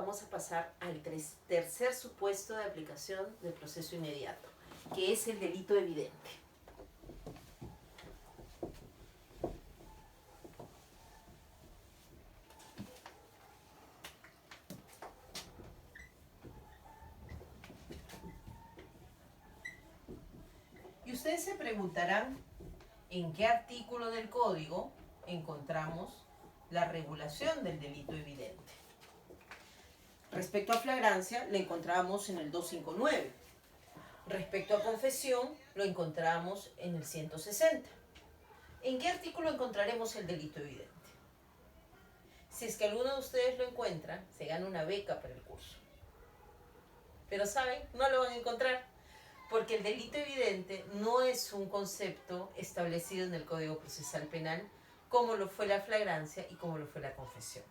vamos a pasar al tercer supuesto de aplicación del proceso inmediato, que es el delito evidente. Y ustedes se preguntarán en qué artículo del código encontramos la regulación del delito evidente. Respecto a flagrancia, la encontramos en el 259. Respecto a confesión, lo encontramos en el 160. ¿En qué artículo encontraremos el delito evidente? Si es que alguno de ustedes lo encuentra, se gana una beca para el curso. Pero ¿saben? No lo van a encontrar, porque el delito evidente no es un concepto establecido en el Código Procesal Penal, como lo fue la flagrancia y como lo fue la confesión.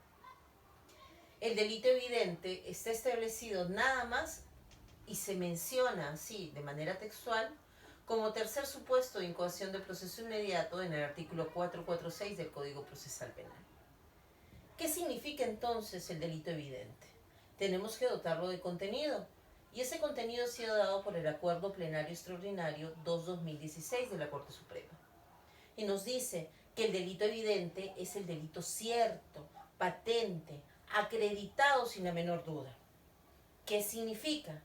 El delito evidente está establecido nada más y se menciona así, de manera textual, como tercer supuesto de incoación de proceso inmediato en el artículo 446 del Código Procesal Penal. ¿Qué significa entonces el delito evidente? Tenemos que dotarlo de contenido, y ese contenido ha sido dado por el Acuerdo Plenario Extraordinario 2/2016 de la Corte Suprema. Y nos dice que el delito evidente es el delito cierto, patente, acreditado sin la menor duda. ¿Qué significa?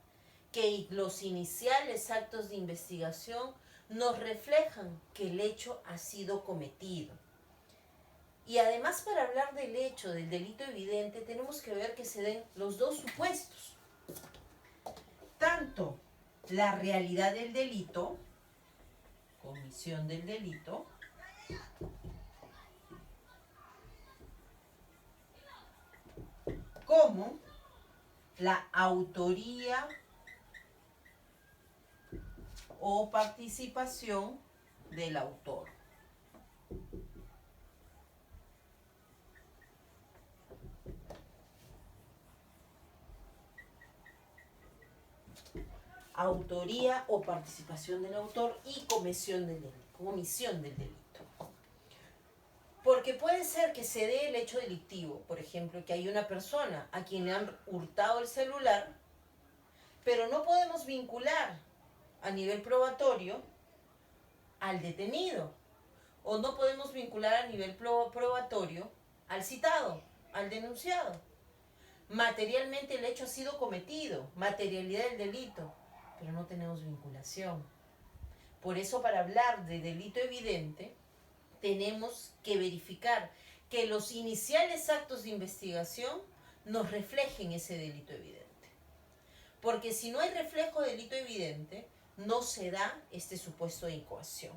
Que los iniciales actos de investigación nos reflejan que el hecho ha sido cometido. Y además, para hablar del hecho del delito evidente, tenemos que ver que se den los dos supuestos. Tanto la realidad del delito, comisión del delito, como la autoría o participación del autor. Autoría o participación del autor y comisión del delito. Porque puede ser que se dé el hecho delictivo, por ejemplo, que hay una persona a quien le han hurtado el celular, pero no podemos vincular a nivel probatorio al detenido, o no podemos vincular a nivel probatorio al citado, al denunciado. Materialmente el hecho ha sido cometido, materialidad del delito, pero no tenemos vinculación. Por eso, para hablar de delito evidente, tenemos que verificar que los iniciales actos de investigación nos reflejen ese delito evidente. Porque si no hay reflejo de delito evidente, no se da este supuesto de incoación.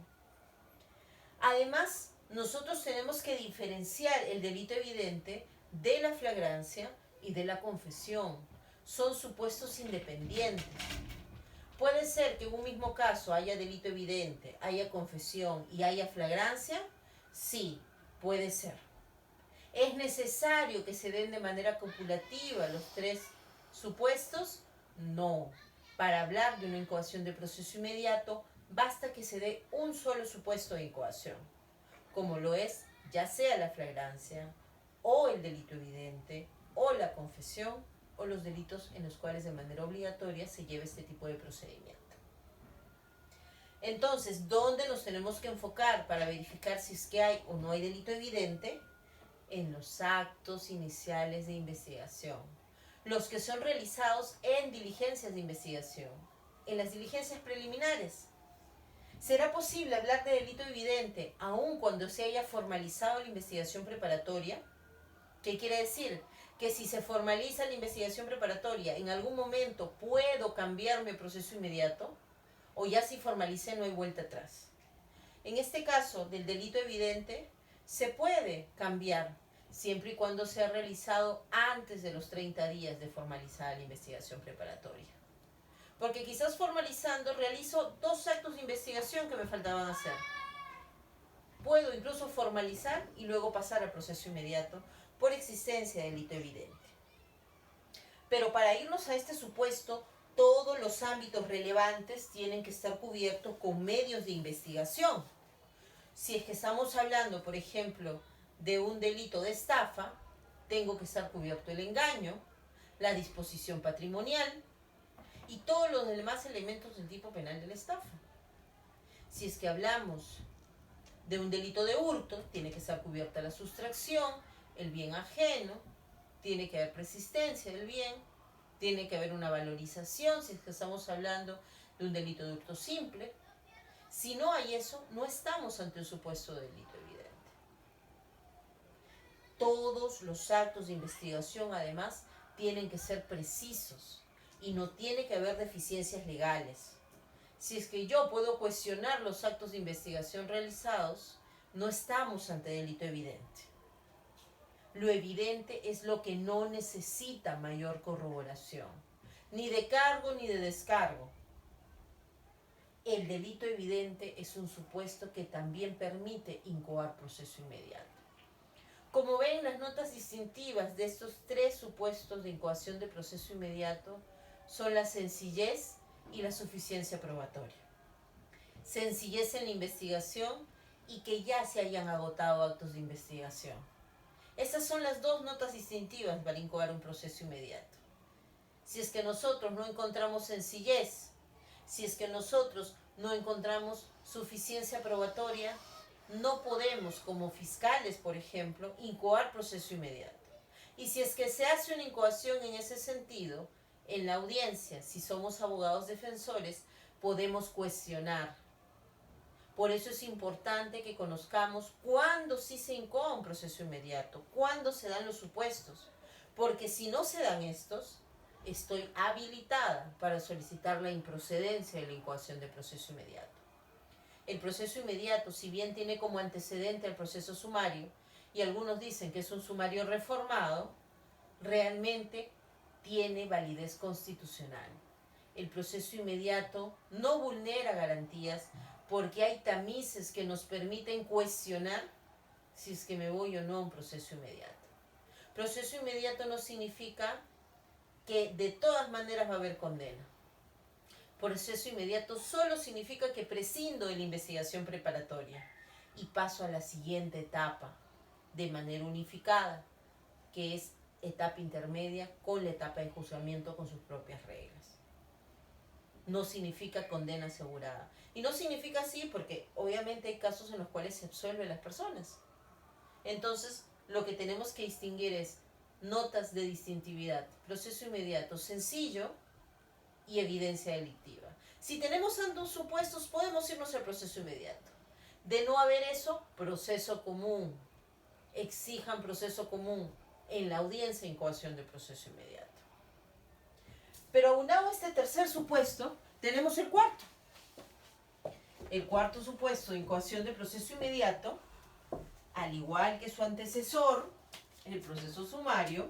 Además, nosotros tenemos que diferenciar el delito evidente de la flagrancia y de la confesión. Son supuestos independientes. Puede ser que en un mismo caso haya delito evidente, haya confesión y haya flagrancia. Sí, puede ser. ¿Es necesario que se den de manera copulativa los tres supuestos? No. Para hablar de una incoación de proceso inmediato, basta que se dé un solo supuesto de incoación, como lo es ya sea la flagrancia, o el delito evidente, o la confesión, o los delitos en los cuales de manera obligatoria se lleva este tipo de procedimiento. Entonces, ¿dónde nos tenemos que enfocar para verificar si es que hay o no hay delito evidente? En los actos iniciales de investigación, los que son realizados en diligencias de investigación, en las diligencias preliminares. ¿Será posible hablar de delito evidente aun cuando se haya formalizado la investigación preparatoria? ¿Qué quiere decir? Que si se formaliza la investigación preparatoria, ¿en algún momento puedo cambiarme proceso inmediato? ¿O ya si formalicé no hay vuelta atrás? En este caso del delito evidente, se puede cambiar siempre y cuando sea realizado antes de los 30 días de formalizada la investigación preparatoria. Porque quizás formalizando realizo 2 actos de investigación que me faltaban hacer. Puedo incluso formalizar y luego pasar al proceso inmediato por existencia de delito evidente. Pero para irnos a este supuesto, todos los ámbitos relevantes tienen que estar cubiertos con medios de investigación. Si es que estamos hablando, por ejemplo, de un delito de estafa, tengo que estar cubierto el engaño, la disposición patrimonial y todos los demás elementos del tipo penal de la estafa. Si es que hablamos de un delito de hurto, tiene que estar cubierta la sustracción, el bien ajeno, tiene que haber persistencia del bien, tiene que haber una valorización, si es que estamos hablando de un delito de hurto simple. Si no hay eso, no estamos ante un supuesto de delito evidente. Todos los actos de investigación, además, tienen que ser precisos y no tiene que haber deficiencias legales. Si es que yo puedo cuestionar los actos de investigación realizados, no estamos ante delito evidente. Lo evidente es lo que no necesita mayor corroboración, ni de cargo ni de descargo. El delito evidente es un supuesto que también permite incoar proceso inmediato. Como ven, las notas distintivas de estos tres supuestos de incoación de proceso inmediato son la sencillez y la suficiencia probatoria. Sencillez en la investigación y que ya se hayan agotado actos de investigación. Estas son las dos notas distintivas para incoar un proceso inmediato. Si es que nosotros no encontramos sencillez, si es que nosotros no encontramos suficiencia probatoria, no podemos, como fiscales, por ejemplo, incoar proceso inmediato. Y si es que se hace una incoación en ese sentido, en la audiencia, si somos abogados defensores, podemos cuestionar. Por eso es importante que conozcamos cuándo sí se incoa un proceso inmediato, cuándo se dan los supuestos. Porque si no se dan estos, estoy habilitada para solicitar la improcedencia de la incoación de proceso inmediato. El proceso inmediato, si bien tiene como antecedente el proceso sumario, y algunos dicen que es un sumario reformado, realmente tiene validez constitucional. El proceso inmediato no vulnera garantías porque hay tamices que nos permiten cuestionar si es que me voy o no a un proceso inmediato. Proceso inmediato no significa que de todas maneras va a haber condena. Proceso inmediato solo significa que prescindo de la investigación preparatoria y paso a la siguiente etapa de manera unificada, que es etapa intermedia con la etapa de juzgamiento con sus propias reglas. No significa condena asegurada. Y no significa así porque obviamente hay casos en los cuales se absuelven las personas. Entonces, lo que tenemos que distinguir es notas de distintividad, proceso inmediato, sencillo y evidencia delictiva. Si tenemos ambos supuestos, podemos irnos al proceso inmediato. De no haber eso, proceso común. Exijan proceso común en la audiencia en incoación de proceso inmediato. Pero aunado a este tercer supuesto, tenemos el cuarto. El cuarto supuesto de incoación de proceso inmediato, al igual que su antecesor, el proceso sumario,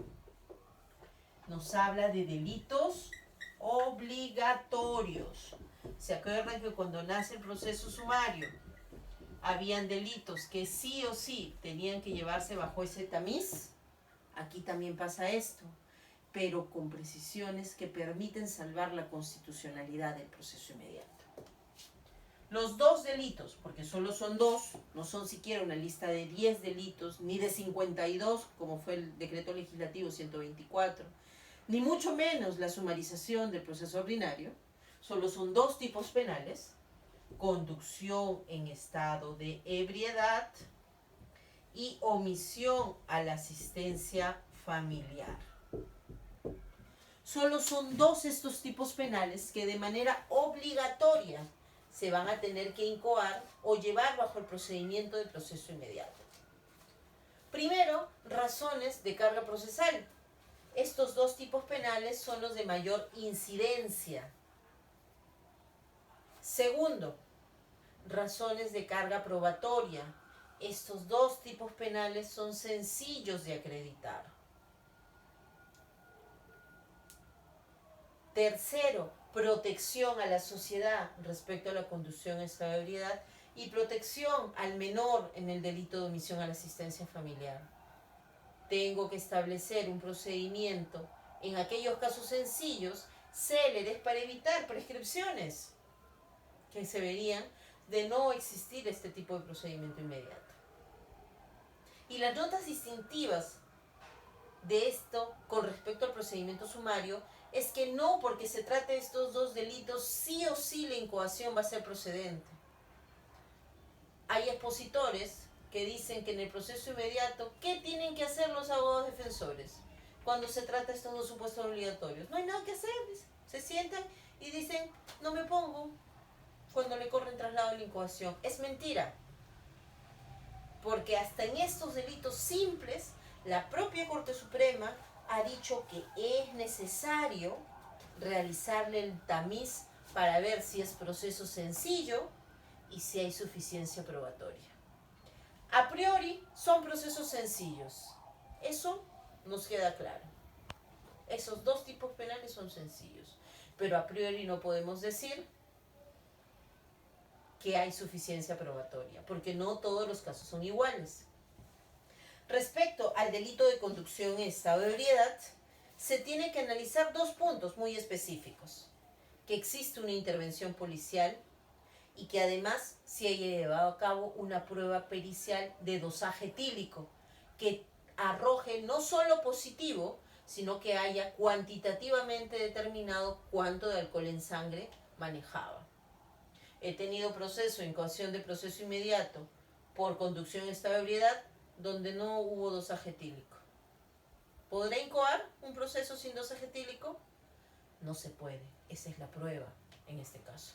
nos habla de delitos obligatorios. ¿Se acuerdan que cuando nace el proceso sumario habían delitos que sí o sí tenían que llevarse bajo ese tamiz? Aquí también pasa esto, pero con precisiones que permiten salvar la constitucionalidad del proceso inmediato. Los dos delitos, porque solo son dos, no son siquiera una lista de 10 delitos, ni de 52, como fue el decreto legislativo 124, ni mucho menos la sumarización del proceso ordinario, solo son dos tipos penales: conducción en estado de ebriedad y omisión a la asistencia familiar. Solo son dos estos tipos penales que de manera obligatoria se van a tener que incoar o llevar bajo el procedimiento de proceso inmediato. Primero, razones de carga procesal. Estos dos tipos penales son los de mayor incidencia. Segundo, razones de carga probatoria. Estos dos tipos penales son sencillos de acreditar. Tercero, protección a la sociedad respecto a la conducción en estado de ebriedad y protección al menor en el delito de omisión a la asistencia familiar. Tengo que establecer un procedimiento en aquellos casos sencillos, céleres, para evitar prescripciones que se verían de no existir este tipo de procedimiento inmediato. Y las notas distintivas de esto con respecto al procedimiento sumario es que no porque se trate de estos dos delitos, sí o sí la incoación va a ser procedente. Hay expositores que dicen que en el proceso inmediato, ¿qué tienen que hacer los abogados defensores cuando se trata de estos dos supuestos obligatorios? No hay nada que hacer, dicen. Se sientan y dicen, no me pongo cuando le corren traslado de la incoación. Es mentira, porque hasta en estos delitos simples, la propia Corte Suprema ha dicho que es necesario realizarle el tamiz para ver si es proceso sencillo y si hay suficiencia probatoria. A priori son procesos sencillos. Eso nos queda claro. Esos dos tipos penales son sencillos. Pero a priori no podemos decir que hay suficiencia probatoria, porque no todos los casos son iguales. Respecto al delito de conducción en estado de ebriedad, se tiene que analizar dos puntos muy específicos. Que existe una intervención policial y que además se haya llevado a cabo una prueba pericial de dosaje etílico que arroje no solo positivo, sino que haya cuantitativamente determinado cuánto de alcohol en sangre manejaba. He tenido proceso, incoación de proceso inmediato por conducción en estado de ebriedad donde no hubo dosaje etílico. ¿Podré incoar un proceso sin dosaje etílico? No se puede. Esa es la prueba en este caso.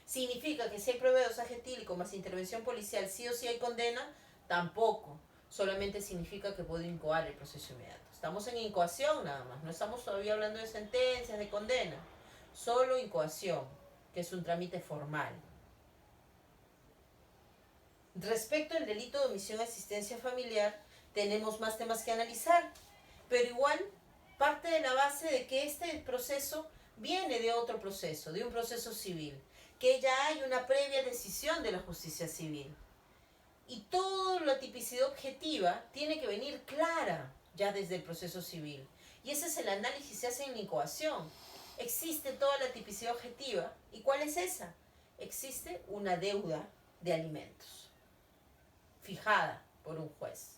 ¿Significa que si hay prueba de dosaje etílico más intervención policial, sí o sí hay condena? Tampoco. Solamente significa que puedo incoar el proceso inmediato. Estamos en incoación nada más. No estamos todavía hablando de sentencias, de condena. Solo incoación, que es un trámite formal. Respecto al delito de omisión de asistencia familiar, tenemos más temas que analizar, pero igual parte de la base de que este proceso viene de otro proceso, de un proceso civil, que ya hay una previa decisión de la justicia civil. Y toda la tipicidad objetiva tiene que venir clara ya desde el proceso civil. Y ese es el análisis que se hace en la incoación. Existe toda la tipicidad objetiva. ¿Y cuál es esa? Existe una deuda de alimentos fijada por un juez.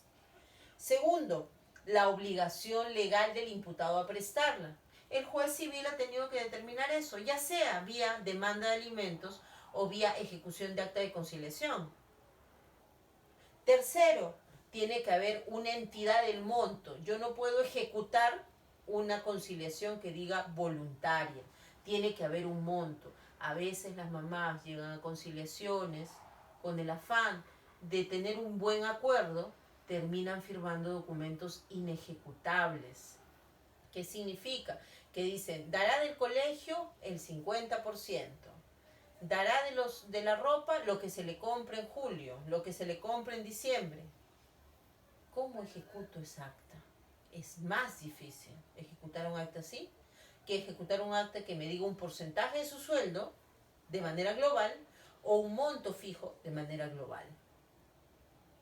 Segundo, la obligación legal del imputado a prestarla. El juez civil ha tenido que determinar eso, ya sea vía demanda de alimentos o vía ejecución de acta de conciliación. Tercero, tiene que haber una entidad del monto. Yo no puedo ejecutar una conciliación que diga voluntaria. Tiene que haber un monto. A veces las mamás llegan a conciliaciones con el afán de tener un buen acuerdo, terminan firmando documentos inejecutables. ¿Qué significa? Que dicen, dará del colegio el 50%, dará de la ropa lo que se le compre en julio, lo que se le compre en diciembre. ¿Cómo ejecuto esa acta? Es más difícil ejecutar un acta así que ejecutar un acta que me diga un porcentaje de su sueldo de manera global o un monto fijo de manera global.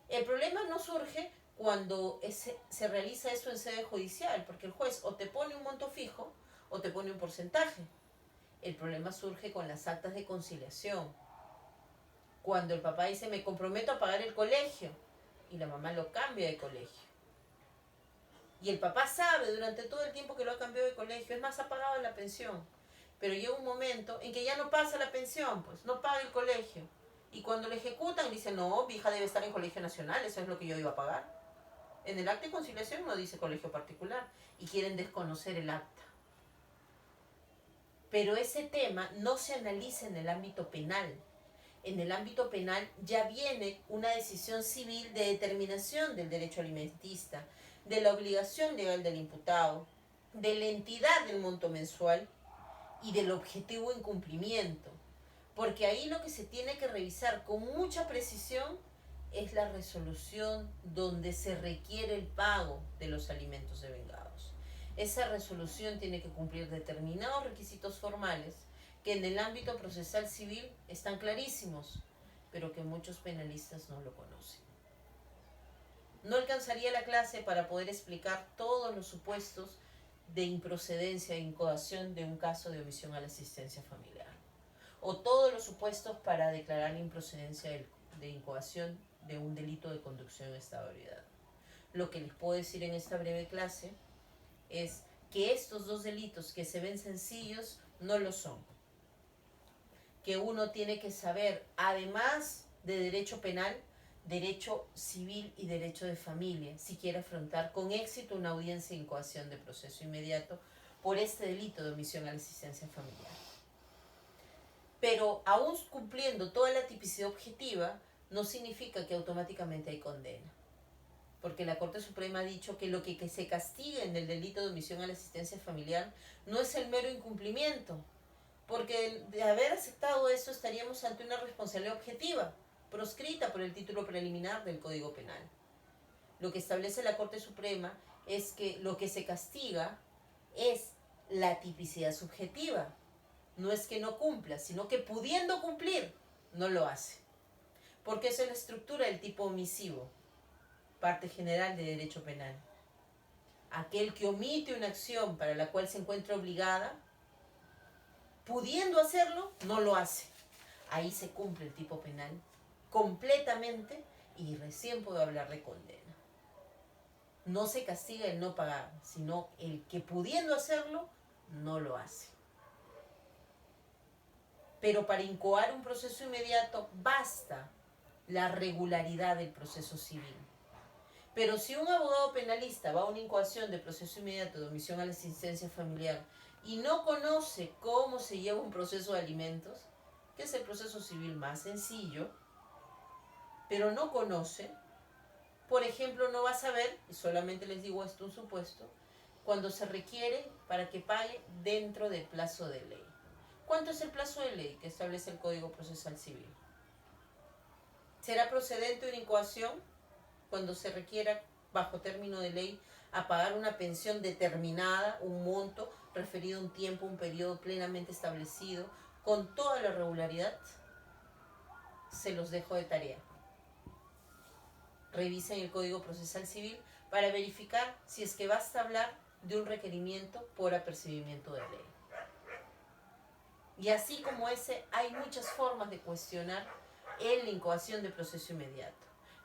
El problema no surge cuando se realiza eso en sede judicial, porque el juez o te pone un monto fijo o te pone un porcentaje. El problema surge con las actas de conciliación. Cuando el papá dice, me comprometo a pagar el colegio, y la mamá lo cambia de colegio. Y el papá sabe durante todo el tiempo que lo ha cambiado de colegio, es más, ha pagado la pensión. Pero llega un momento en que ya no pasa la pensión, pues no paga el colegio. Y cuando lo ejecutan, dicen, no, mi hija debe estar en colegio nacional, eso es lo que yo iba a pagar. En el acta de conciliación no dice colegio particular y quieren desconocer el acta. Pero ese tema no se analiza en el ámbito penal. En el ámbito penal ya viene una decisión civil de determinación del derecho alimentista, de la obligación legal del imputado, de la entidad del monto mensual y del objetivo incumplimiento. Porque ahí lo que se tiene que revisar con mucha precisión es la resolución donde se requiere el pago de los alimentos devengados. Esa resolución tiene que cumplir determinados requisitos formales que en el ámbito procesal civil están clarísimos, pero que muchos penalistas no lo conocen. No alcanzaría la clase para poder explicar todos los supuestos de improcedencia e incoación de un caso de omisión a la asistencia familiar, o todos los supuestos para declarar la improcedencia de incoación de un delito de conducción en estado de ebriedad. lo que les puedo decir en esta breve clase es que estos dos delitos que se ven sencillos no lo son. Que uno tiene que saber, además de derecho penal, derecho civil y derecho de familia, si quiere afrontar con éxito una audiencia de incoación de proceso inmediato por este delito de omisión a la asistencia familiar. Pero aún cumpliendo toda la tipicidad objetiva, no significa que automáticamente hay condena. Porque la Corte Suprema ha dicho que lo que se castiga en el delito de omisión a la asistencia familiar no es el mero incumplimiento, porque de haber aceptado eso estaríamos ante una responsabilidad objetiva, proscrita por el título preliminar del Código Penal. Lo que establece la Corte Suprema es que lo que se castiga es la tipicidad subjetiva. No es que no cumpla, sino que pudiendo cumplir, no lo hace. Porque esa es la estructura del tipo omisivo, parte general de derecho penal. Aquel que omite una acción para la cual se encuentra obligada, pudiendo hacerlo, no lo hace. Ahí se cumple el tipo penal completamente y recién puedo hablar de condena. No se castiga el no pagar, sino el que pudiendo hacerlo, no lo hace. Pero para incoar un proceso inmediato basta la regularidad del proceso civil. Pero si un abogado penalista va a una incoación de proceso inmediato de omisión a la asistencia familiar y no conoce cómo se lleva un proceso de alimentos, que es el proceso civil más sencillo, pero no conoce, por ejemplo, no va a saber, y solamente les digo esto un supuesto, cuando se requiere para que pague dentro del plazo de ley. ¿Cuánto es el plazo de ley que establece el Código Procesal Civil? ¿Será procedente una incoación cuando se requiera, bajo término de ley, a pagar una pensión determinada, un monto referido a un tiempo, un periodo plenamente establecido, con toda la regularidad? Se los dejo de tarea. Revisen el Código Procesal Civil para verificar si es que basta hablar de un requerimiento por apercibimiento de ley. Y así como ese, hay muchas formas de cuestionar en la incoación de proceso inmediato.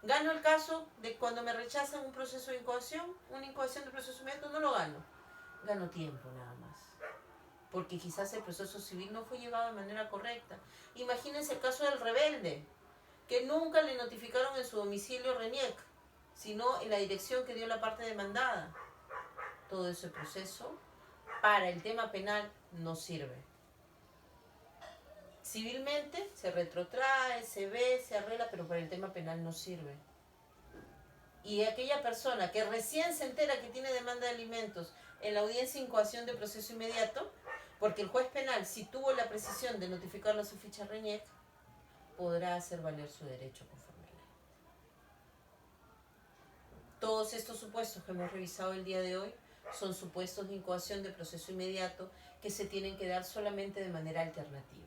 ¿Gano el caso de cuando me rechazan un proceso de incoación, una incoación de proceso inmediato? No lo gano. Gano tiempo nada más. Porque quizás el proceso civil no fue llevado de manera correcta. Imagínense el caso del rebelde, que nunca le notificaron en su domicilio RENIEC, sino en la dirección que dio la parte demandada. Todo ese proceso, para el tema penal, no sirve. Civilmente se retrotrae, se ve, se arregla, pero para el tema penal no sirve. Y aquella persona que recién se entera que tiene demanda de alimentos en la audiencia de incoación de proceso inmediato, porque el juez penal, si tuvo la precisión de notificarlo a su ficha RENIEC, podrá hacer valer su derecho conforme a la ley. Todos estos supuestos que hemos revisado el día de hoy son supuestos de incoación de proceso inmediato que se tienen que dar solamente de manera alternativa.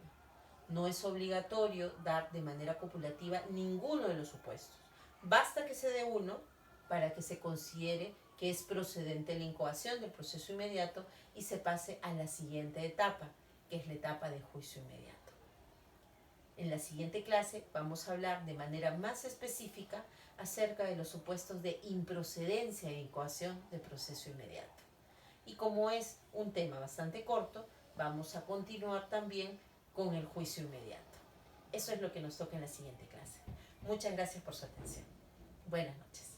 No es obligatorio dar de manera copulativa ninguno de los supuestos. Basta que se dé uno para que se considere que es procedente la incoación del proceso inmediato y se pase a la siguiente etapa, que es la etapa de juicio inmediato. En la siguiente clase vamos a hablar de manera más específica acerca de los supuestos de improcedencia e incoación de proceso inmediato. Y como es un tema bastante corto, vamos a continuar también con el juicio inmediato. Eso es lo que nos toca en la siguiente clase. Muchas gracias por su atención. Buenas noches.